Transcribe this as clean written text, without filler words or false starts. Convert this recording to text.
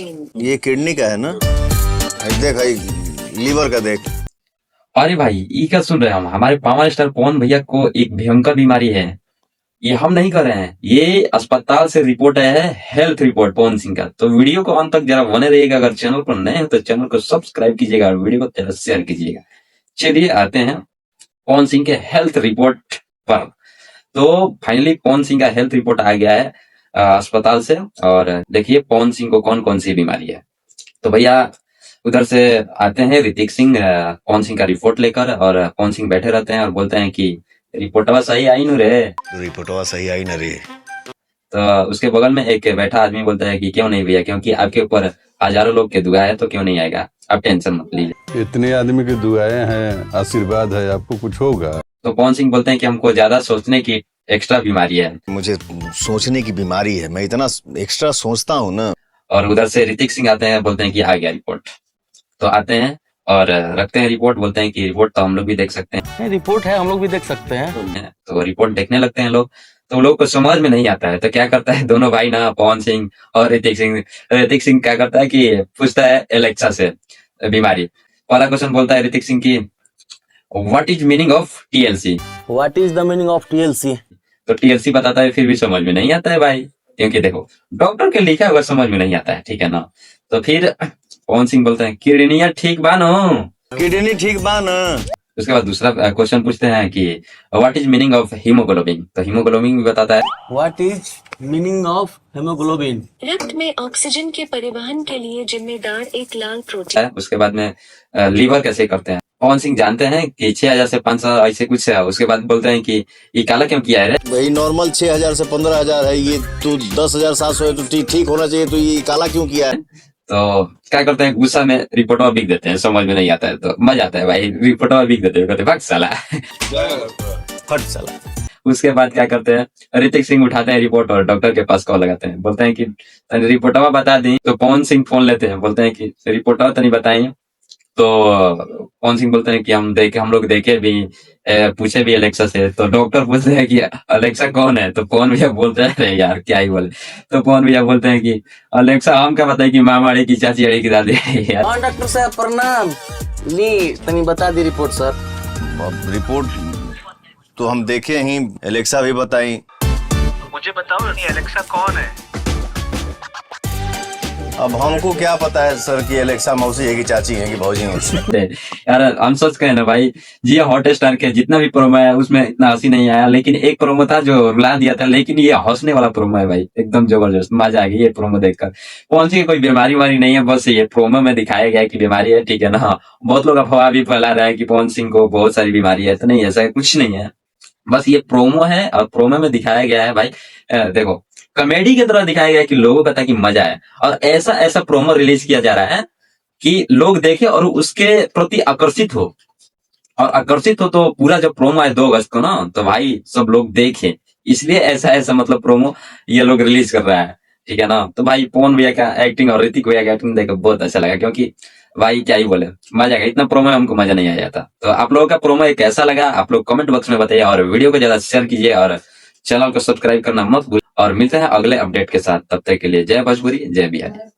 ये किडनी का है ना? देख भाई, लीवर का देख। अरे भाई ये क्या सुन रहे हैं हम? हमारे पावर स्टार पवन भैया को एक भयंकर बीमारी है। ये हम नहीं कर रहे हैं, ये अस्पताल से रिपोर्ट आया है, हेल्थ रिपोर्ट पवन सिंह का। तो वीडियो को अंत तक जरा बने रहिएगा। अगर चैनल पर नए हैं तो चैनल को सब्सक्राइब कीजिएगा और वीडियो को जरा शेयर कीजिएगा। चलिए आते हैं पवन सिंह के हेल्थ रिपोर्ट पर। तो फाइनली पवन सिंह का हेल्थ रिपोर्ट आ गया है अस्पताल से। और देखिए पवन सिंह को कौन कौन सी बीमारी है। तो भैया उधर से आते हैं ऋतिक सिंह पवन सिंह का रिपोर्ट लेकर। और पवन सिंह बैठे रहते हैं और बोलते हैं कि रिपोर्टवा सही आई नु रे। रिपोर्टवा सही आई ना रे। तो उसके बगल में एक बैठा आदमी बोलता है कि क्यों नहीं भैया, क्योंकि आपके ऊपर हजारों लोग के दुआ है तो क्यों नहीं आएगा, आप टेंशन मत लीजिए। इतने आदमी की दुआएं हैं, आशीर्वाद है, आपको कुछ होगा। तो पवन सिंह बोलते हैं कि हमको ज्यादा सोचने की एक्स्ट्रा बीमारी है। मुझे सोचने की बीमारी है, मैं इतना एक्स्ट्रा सोचता हूँ ना। और उधर से ऋतिक सिंह आते हैं, बोलते हैं कि आ गया रिपोर्ट। तो आते हैं और रखते हैं रिपोर्ट, बोलते हैं कि रिपोर्ट तो हम लोग भी देख सकते हैं। रिपोर्ट है, हम लोग भी देख सकते हैं। तो रिपोर्ट देखने लगते हैं लोग। तो लोग को समझ में नहीं आता है तो क्या करता है दोनों भाई ना, पवन सिंह और ऋतिक सिंह क्या करता है कि पूछता है एलेक्सा से बीमारी। पहला क्वेश्चन बोलता है ऋतिक सिंह की, what is meaning of TLC. What is the meaning of TLC? तो टीएलसी बताता है, फिर भी समझ में नहीं आता है भाई, क्योंकि देखो डॉक्टर के लिखा हुआ समझ में नहीं आता है, ठीक है ना। तो फिर पवन सिंह बोलते हैं किडनिया ठीक बा नो। किडनी ठीक बा ना। उसके बाद दूसरा क्वेश्चन पूछते हैं कि what is meaning of haemoglobin. तो हीमोग्लोबिन भी बताता है। What is meaning of haemoglobin? रक्त में ऑक्सीजन के परिवहन के लिए जिम्मेदार एक लाल प्रोटीन। उसके बाद में लीवर कैसे करते हैं। पवन सिंह जानते हैं कि 6000 से 500 ऐसे कुछ है। उसके बाद बोलते हैं कि ये काला क्यों किया है रे। भाई नॉर्मल 6000 से 15000 है, ये तो 10,700 है, तो ठीक होना चाहिए, तो ये काला क्यों किया है? तो क्या करते हैं, गुस्सा में रिपोर्टवा बिक देते हैं, समझ में नहीं आता है तो मजा आता है भाई, रिपोर्टवा बिक देते हैं, कहते भाग साला। फट साला। उसके बाद क्या करते हैं, ऋतिक सिंह उठाते हैं रिपोर्ट और डॉक्टर के पास कॉल लगाते हैं, बोलते हैं कि रिपोर्टवा बता दी। तो पवन सिंह फोन लेते हैं, बोलते हैं कि रिपोर्टवा तो नहीं बताएंगे। तो पवन सिंह बोलते हैं कि हम लोग देखे भी, पूछे भी अलेक्सा से। तो डॉक्टर पूछते हैं कि अलेक्सा कौन है। तो पवन भैया बोलते हैं अरे यार क्या ही बोले। तो पवन भैया बोलते हैं कि अलेक्सा हम क्या बताए कि मामा अड़ी की चाची अड़ी की दादी यार। हाँ डॉक्टर साहब प्रणाम। ली तनी बता दी रिपोर्ट सर। अब रिपोर्ट तो हम देखे ही, एलेक्सा भी बताई। मुझे बताओ नहीं एलेक्सा कौन है? अब हमको क्या पता है सर कि एलेक्सा मौसी है कि चाची है कि भौजी है। यार हम सोच के ना भाई, जी हॉट स्टार के जितना भी प्रोमो है उसमें इतना हंसी नहीं आया, लेकिन एक प्रोमो था जो रुला दिया था। लेकिन ये हंसने वाला प्रोमो है भाई, एकदम जबरदस्त, मजा आ गई ये प्रोमो देखकर। कौन सी कोई बीमारी वारी नहीं है, बस ये प्रोमो में दिखाया गया है कि बीमारी है, ठीक है ना। बहुत लोग अफवाह भी फैला रहे हैं कि पवन सिंह को बहुत सारी बीमारी है, तो नहीं, ऐसा कुछ नहीं है, बस ये प्रोमो है। और प्रोमो में दिखाया गया है भाई, देखो कॉमेडी की तरह दिखाया गया है कि लोगों को ताकि मजा आए। और ऐसा ऐसा प्रोमो रिलीज किया जा रहा है कि लोग देखे और उसके प्रति आकर्षित हो। और आकर्षित हो तो पूरा जब प्रोमो है 2 अगस्त को ना, तो भाई सब लोग देखे, इसलिए ऐसा ऐसा मतलब प्रोमो ये लोग रिलीज कर रहा है, ठीक है ना। तो भाई पवन भैया का एक्टिंग और ऋतिक भैया का एक्टिंग देखकर बहुत अच्छा लगा, क्योंकि भाई क्या ही बोले, मजा आया। इतना प्रोमो हमको मजा नहीं आया था। तो आप लोगों का प्रोमो एक कैसा लगा आप लोग कमेंट बॉक्स में बताइए, और वीडियो को ज्यादा शेयर कीजिए और चैनल को सब्सक्राइब करना मत भूलिए। और मिलते हैं अगले अपडेट के साथ, तब तक के लिए जय भोजपुरी, जय बिहारी।